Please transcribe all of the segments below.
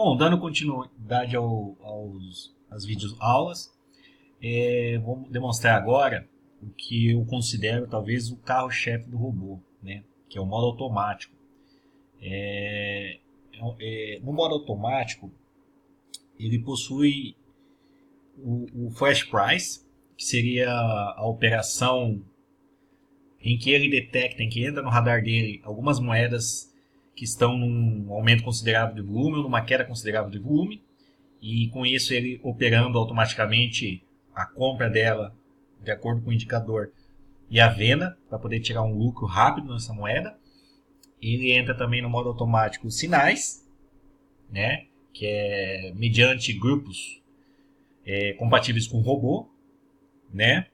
Bom, dando continuidade às vídeos aulas, vou demonstrar agora o que eu considero talvez o carro-chefe do robô, né? Que é o modo automático. No modo automático, ele possui o Flash Price, que seria a operação em que ele detecta, em que entra no radar dele algumas moedas que estão num aumento considerável de volume ou numa queda considerável de volume, e com isso ele operando automaticamente a compra dela de acordo com o indicador e a venda, para poder tirar um lucro rápido nessa moeda. Ele entra também no modo automático sinais, né, que é mediante grupos compatíveis com o robô, né,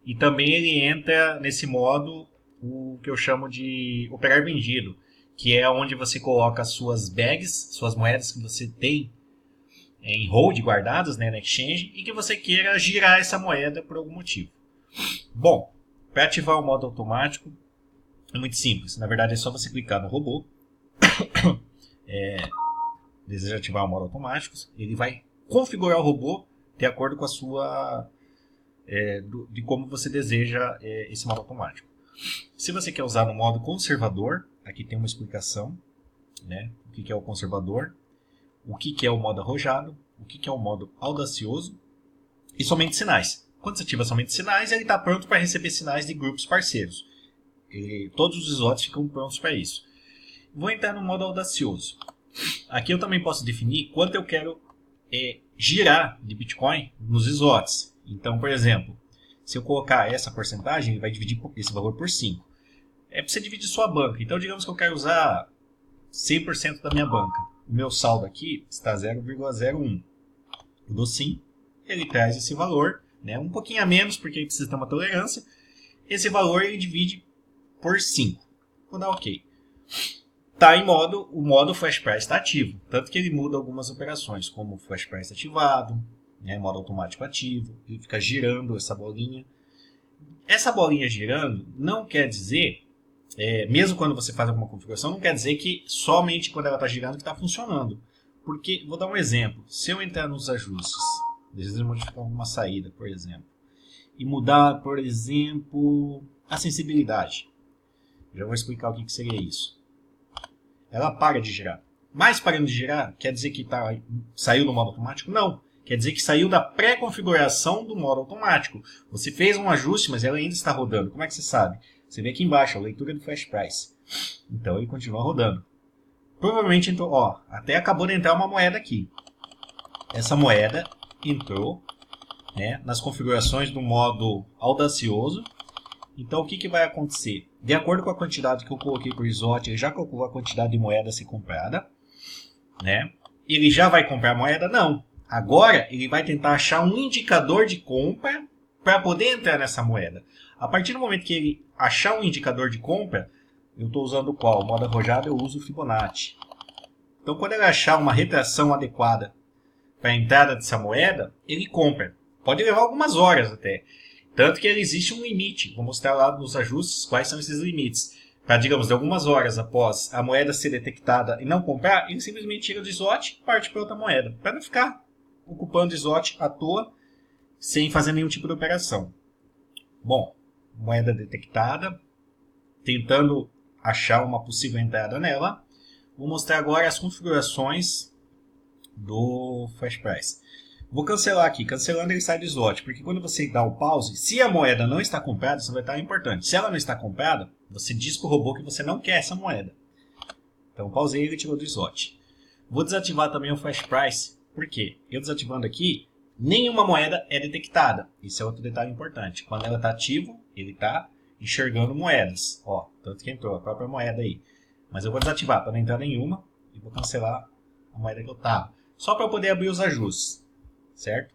e também ele entra nesse modo o que eu chamo de operar vendido, que é onde você coloca as suas bags, suas moedas que você tem em hold guardadas, né, na exchange, e que você queira girar essa moeda por algum motivo. Bom, para ativar o modo automático é muito simples. Na verdade é só você clicar no robô, deseja ativar o modo automático, ele vai configurar o robô de acordo com a sua de como você deseja esse modo automático. Se você quer usar no modo conservador, aqui tem uma explicação, né? O que é o conservador, o que é o modo arrojado, o que é o modo audacioso e somente sinais. Quando você ativa somente sinais, ele está pronto para receber sinais de grupos parceiros. Todos os slots ficam prontos para isso. Vou entrar no modo audacioso. Aqui eu também posso definir quanto eu quero girar de Bitcoin nos slots. Então, por exemplo, se eu colocar essa porcentagem, ele vai dividir esse valor por 5. É para você dividir sua banca. Então, digamos que eu quero usar 100% da minha banca. O meu saldo aqui está 0,01. Eu dou sim, ele traz esse valor, né, um pouquinho a menos, porque ele precisa ter uma tolerância. Esse valor ele divide por 5. Vou dar OK. Tá em modo, o modo Flash Price está ativo. Tanto que ele muda algumas operações, como o Flash Price ativado, né, modo automático ativo, ele fica girando essa bolinha. Essa bolinha girando não quer dizer, mesmo quando você faz alguma configuração, não quer dizer que somente quando ela está girando que está funcionando. Porque, vou dar um exemplo, se eu entrar nos ajustes, desejo modificar alguma saída, por exemplo, e mudar, por exemplo, a sensibilidade. Já vou explicar o que seria isso. Ela para de girar. Mas parando de girar, quer dizer que saiu do modo automático? Não. Quer dizer que saiu da pré-configuração do modo automático. Você fez um ajuste, mas ela ainda está rodando. Como é que você sabe? Você vê aqui embaixo, a leitura do Flash Price. Então ele continua rodando. Provavelmente entrou, até acabou de entrar uma moeda aqui. Essa moeda entrou, né, nas configurações do modo audacioso. Então o que vai acontecer? De acordo com a quantidade que eu coloquei por slot, ele já calculou a quantidade de moeda a ser comprada, né? Ele já vai comprar a moeda? Não. Agora ele vai tentar achar um indicador de compra para poder entrar nessa moeda. A partir do momento que ele achar um indicador de compra, eu estou usando qual? O modo arrojado eu uso o Fibonacci. Então quando ele achar uma retração adequada para a entrada dessa moeda, ele compra. Pode levar algumas horas até. Tanto que existe um limite. Vou mostrar lá nos ajustes quais são esses limites. Para, digamos, de algumas horas após a moeda ser detectada e não comprar, ele simplesmente tira do slot e parte para outra moeda. Para não ficar ocupando slot à toa, sem fazer nenhum tipo de operação. Bom, moeda detectada, tentando achar uma possível entrada nela. Vou mostrar agora as configurações do Flash Price. Vou cancelar aqui. Cancelando ele sai do slot, porque quando você dá o pause, se a moeda não está comprada, isso vai estar importante. Se ela não está comprada, você diz para o robô que você não quer essa moeda. Então pausei e ele tirou do slot. Vou desativar também o Flash Price. Por quê? Eu desativando aqui, nenhuma moeda é detectada. Isso é outro detalhe importante. Quando ela está ativa, ele está enxergando moedas. Tanto que entrou a própria moeda aí. Mas eu vou desativar para não entrar nenhuma e vou cancelar a moeda que eu estava. Só para eu poder abrir os ajustes. Certo?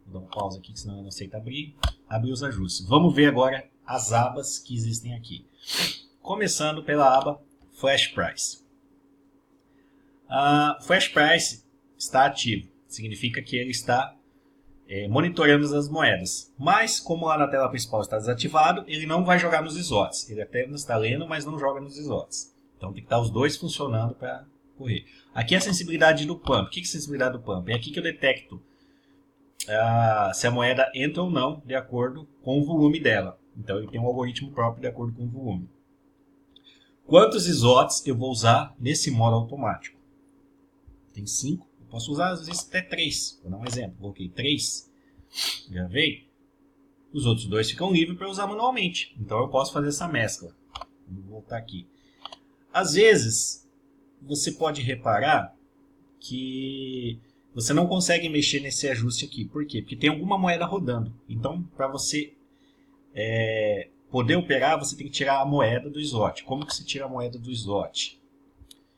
Vou dar um pause aqui, senão eu não aceito abrir. Abrir os ajustes. Vamos ver agora as abas que existem aqui. Começando pela aba Flash Price. Flash Price está ativo. Significa que ele está monitorando as moedas. Mas, como lá na tela principal está desativado, ele não vai jogar nos slots. Ele até está lendo, mas não joga nos slots. Então tem que estar os dois funcionando para ocorrer. Aqui é a sensibilidade do pump. O que é a sensibilidade do pump? É aqui que eu detecto se a moeda entra ou não de acordo com o volume dela. Então ele tem um algoritmo próprio de acordo com o volume. Quantos slots eu vou usar nesse modo automático? Tem 5. Eu posso usar às vezes até 3. Vou dar um exemplo. Coloquei 3. Já veio. Os outros 2 ficam livres para usar manualmente. Então eu posso fazer essa mescla. Vou voltar aqui. Às vezes você pode reparar que você não consegue mexer nesse ajuste aqui. Por quê? Porque tem alguma moeda rodando. Então, para você poder operar, você tem que tirar a moeda do slot. Como que se tira a moeda do slot?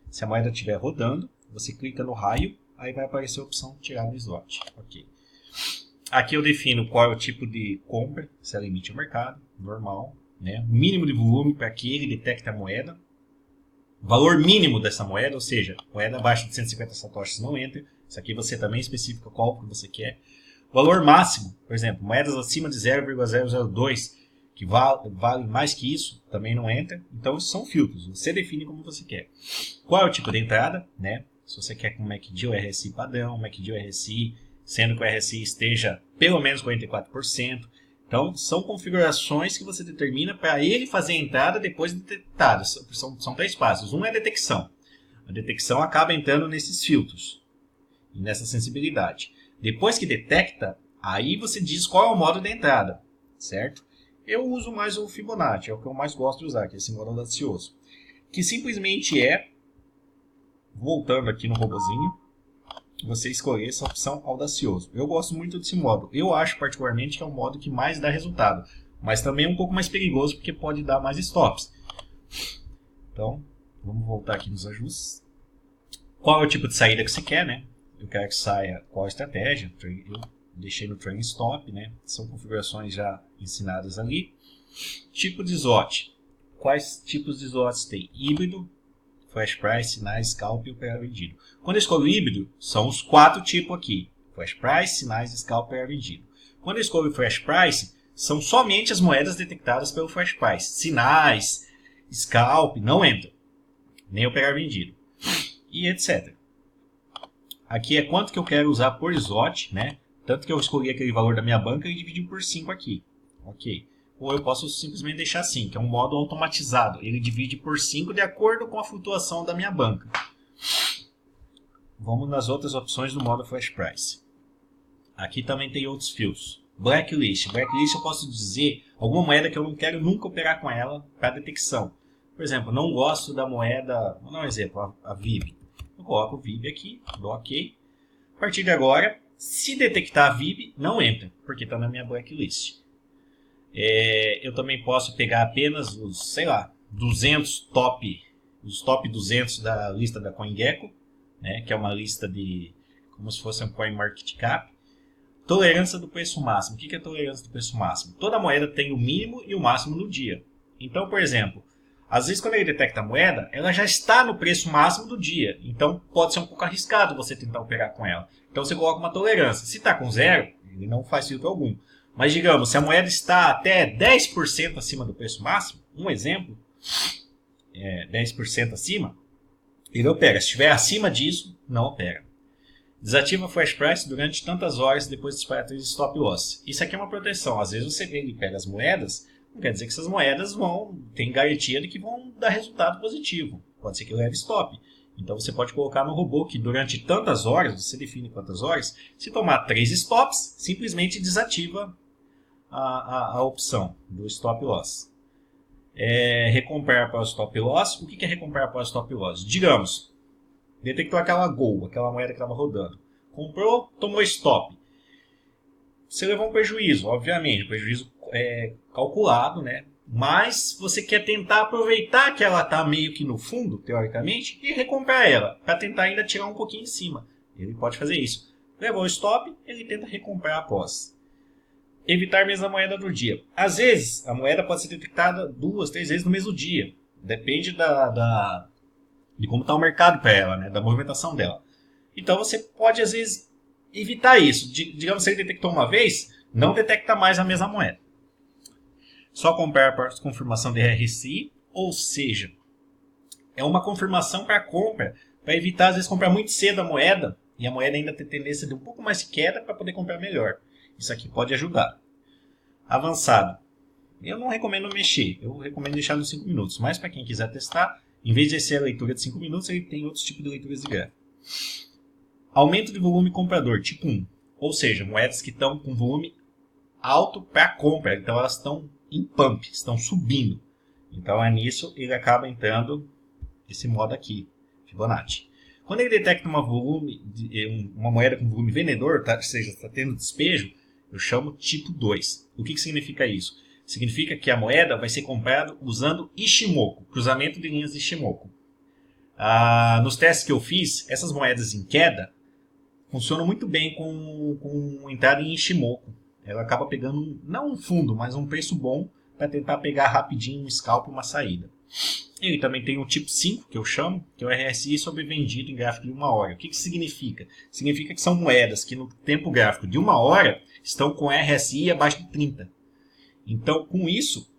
Se a moeda estiver rodando, você clica no raio, aí vai aparecer a opção tirar do slot. Ok. Aqui eu defino qual é o tipo de compra, se ela emite ao mercado, normal, né? Mínimo de volume para que ele detecte a moeda. Valor mínimo dessa moeda, ou seja, moeda abaixo de 150 satoshis não entra. Isso aqui você também especifica qual que você quer. Valor máximo, por exemplo, moedas acima de 0,002, que valem mais que isso, também não entra. Então, isso são filtros. Você define como você quer. Qual é o tipo de entrada, né? Se você quer com MACD ou RSI padrão, MACD ou RSI, sendo que o RSI esteja pelo menos 44%. Então, são configurações que você determina para ele fazer a entrada depois de detectada. São 3 passos. Um é a detecção. A detecção acaba entrando nesses filtros e nessa sensibilidade. Depois que detecta, aí você diz qual é o modo de entrada, certo? Eu uso mais o Fibonacci, é o que eu mais gosto de usar, que é esse modo audacioso. Que simplesmente voltando aqui no robozinho, você escolher essa opção audacioso. Eu gosto muito desse modo. Eu acho particularmente que é o modo que mais dá resultado. Mas também é um pouco mais perigoso porque pode dar mais stops. Então, vamos voltar aqui nos ajustes. Qual é o tipo de saída que você quer, né? Eu quero que saia qual a estratégia. Eu deixei no trailing stop, né? São configurações já ensinadas ali. Tipo de slot. Quais tipos de slots tem? Híbrido, Flash Price, Sinais, Scalp e Operário Vendido. Quando eu escolho híbrido, são os 4 tipos aqui. Flash Price, Sinais, Scalp e Operário Vendido. Quando eu escolho Flash Price, são somente as moedas detectadas pelo Flash Price. Sinais, Scalp, não entram. Nem Operário Vendido. E etc. Aqui é quanto que eu quero usar por slot, né? Tanto que eu escolhi aquele valor da minha banca e dividi por 5 aqui. Ok. Ou eu posso simplesmente deixar assim, que é um modo automatizado. Ele divide por 5 de acordo com a flutuação da minha banca. Vamos nas outras opções do modo Flash Price. Aqui também tem outros fios. Blacklist. Blacklist eu posso dizer alguma moeda que eu não quero nunca operar com ela para detecção. Por exemplo, não gosto da moeda, vou dar um exemplo, a VIB. Eu coloco o VIB aqui, dou OK. A partir de agora, se detectar a VIB, não entra, porque está na minha blacklist. Eu também posso pegar apenas os, sei lá, 200 os top 200 da lista da CoinGecko, né, que é uma lista de, como se fosse um CoinMarketCap. Tolerância do preço máximo. O que é tolerância do preço máximo? Toda moeda tem o mínimo e o máximo no dia. Então, por exemplo, às vezes quando ele detecta a moeda, ela já está no preço máximo do dia. Então, pode ser um pouco arriscado você tentar operar com ela. Então, você coloca uma tolerância. Se está com 0, ele não faz filtro algum. Mas, digamos, se a moeda está até 10% acima do preço máximo, um exemplo, 10% acima, ele opera. Se estiver acima disso, não opera. Desativa Flash Price durante tantas horas depois de disparar 3 stop loss. Isso aqui é uma proteção. Às vezes você pega as moedas, não quer dizer que essas moedas tem garantia de que vão dar resultado positivo. Pode ser que leve stop. Então você pode colocar no robô que durante tantas horas, você define quantas horas, se tomar 3 stops, simplesmente desativa a opção do stop loss. Recomprar após stop loss. O que é recomprar após stop loss? Digamos, detectou aquela Gol, aquela moeda que estava rodando. Comprou, tomou stop. Você levou um prejuízo, obviamente, um prejuízo calculado, né? Mas você quer tentar aproveitar que ela está meio que no fundo, teoricamente, e recomprar ela, para tentar ainda tirar um pouquinho em cima. Ele pode fazer isso. Levou o stop, ele tenta recomprar após. Evitar mesmo a moeda do dia. Às vezes, a moeda pode ser detectada 2, 3 vezes no mesmo dia. Depende de como está o mercado para ela, né? Da movimentação dela. Então, você pode, às vezes, evitar isso. Digamos, se ele detectou uma vez, não detecta mais a mesma moeda. Só comprar para confirmação de RSI, ou seja, é uma confirmação para a compra para evitar às vezes comprar muito cedo a moeda e a moeda ainda ter tendência de um pouco mais de queda para poder comprar melhor. Isso aqui pode ajudar. Avançado. Eu não recomendo mexer, eu recomendo deixar nos 5 minutos, mas para quem quiser testar, em vez de ser a leitura de 5 minutos, ele tem outros tipos de leituras de gráfico. Aumento de volume comprador, tipo 1, ou seja, moedas que estão com volume alto para compra, então elas estão em pump, estão subindo. Então é nisso ele acaba entrando esse modo aqui, Fibonacci. Quando ele detecta uma moeda com volume vendedor, ou seja, está tendo despejo, eu chamo tipo 2. O que significa isso? Significa que a moeda vai ser comprada usando Ishimoku, cruzamento de linhas de Ishimoku. Nos testes que eu fiz, essas moedas em queda funcionam muito bem com entrada em Ishimoku. Ela acaba pegando, não um fundo, mas um preço bom para tentar pegar rapidinho um scalp e uma saída. Ele também tem o tipo 5, que eu chamo, que é o RSI sobrevendido em gráfico de 1 hora. O que significa? Significa que são moedas que no tempo gráfico de 1 hora estão com RSI abaixo de 30. Então, com isso,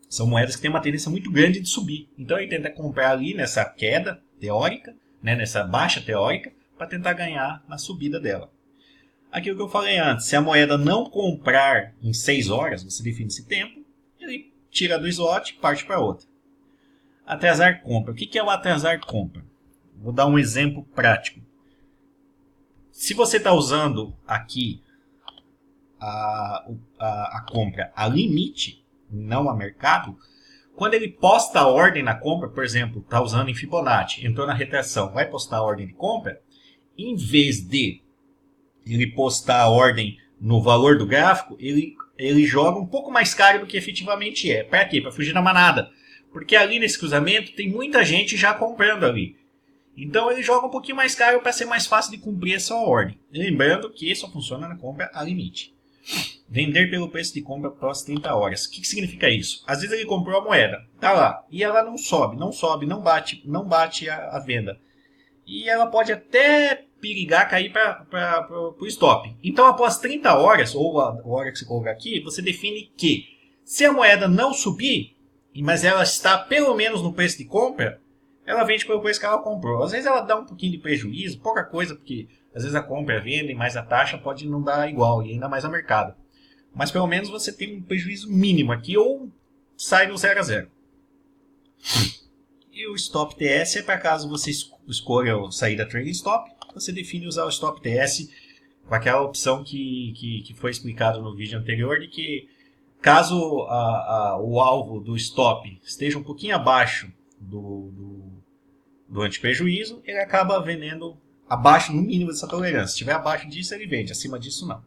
são moedas que têm uma tendência muito grande de subir. Então, ele tenta comprar ali nessa queda teórica, né, nessa baixa teórica, para tentar ganhar na subida dela. Aquilo que eu falei antes, se a moeda não comprar em 6 horas, você define esse tempo, ele tira do slot e parte para outra. Atrasar compra. O que é o atrasar compra? Vou dar um exemplo prático. Se você está usando aqui a compra a limite, não a mercado, quando ele posta a ordem na compra, por exemplo, está usando em Fibonacci, entrou na retração, vai postar a ordem de compra, em vez de ele postar a ordem no valor do gráfico, ele joga um pouco mais caro do que efetivamente é. Para quê? Para fugir da manada. Porque ali nesse cruzamento tem muita gente já comprando ali. Então ele joga um pouquinho mais caro para ser mais fácil de cumprir essa ordem. Lembrando que isso funciona na compra a limite. Vender pelo preço de compra após 30 horas. O que significa isso? Às vezes ele comprou a moeda, tá lá, e ela não sobe, não bate a venda. E ela pode até perigar cair para o stop. Então após 30 horas, ou a hora que você colocar aqui, você define que se a moeda não subir, mas ela está pelo menos no preço de compra, ela vende pelo preço que ela comprou. Às vezes ela dá um pouquinho de prejuízo, pouca coisa, porque às vezes a compra e a venda e mais a taxa pode não dar igual, e ainda mais a mercado. Mas pelo menos você tem um prejuízo mínimo aqui, ou sai no 0 a 0. E o Stop TS é para caso você escolha sair da Trailing Stop, você define usar o Stop TS com aquela opção que foi explicado no vídeo anterior, de que caso o alvo do stop esteja um pouquinho abaixo do antiprejuízo, ele acaba vendendo abaixo, no mínimo, dessa tolerância. Se estiver abaixo disso, ele vende. Acima disso, não.